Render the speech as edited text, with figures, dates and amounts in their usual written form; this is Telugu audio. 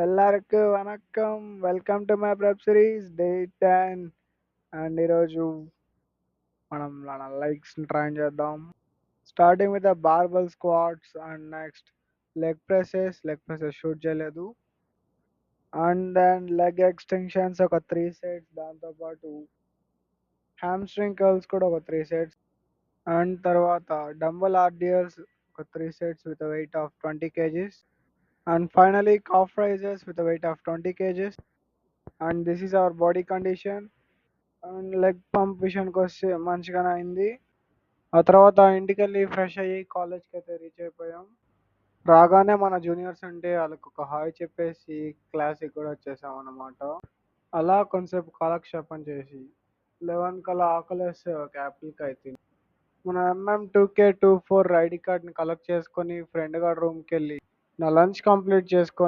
ಎಲ್ಲರಿಗೂ వనక్కం. Welcome to my web series day 10 and ఈరోజు మనం మన లెగ్స్ ట్రై చేద్దాం. Starting with the barbell squats and next leg presses shoot చేయలేదు. అండ్ దెన్ లెగ్ ఎక్స్టెన్షన్స్ ఒక 3 సెట్స్, దాంతోపాటు హ్యామ్స్ట్రింగ్ కర్ల్స్ కూడా ఒక 3 సెట్స్, అండ్ తర్వాత డంబల్ ఆర్డియర్స్ ఒక 3 sets with weight of 20 kgs, and finally calf raises with a weight of 20 kgs. And this is our body condition. And leg pump విషయానికి వస్తే మంచిగానే అయింది. ఆ తర్వాత ఇంటికెళ్ళి ఫ్రెష్ అయ్యి కాలేజ్కి అయితే రీచ్ అయిపోయాం. రాగానే మన జూనియర్స్ అంటే వాళ్ళకి ఒక హాయ్ చెప్పేసి క్లాస్కి కూడా వచ్చేసాం అన్నమాట. అలా కొంచెంసేపు కాలక్షేపం చేసి 11 కల్లా ఆకలేస్తే ఒక యాపిల్కి అయితే మన MM2K24 ఐడి కార్డ్ని కలెక్ట్ చేసుకొని ఫ్రెండ్ గారి రూమ్కి వెళ్ళి నా లంచ్ కంప్లీట్ చేసుకొని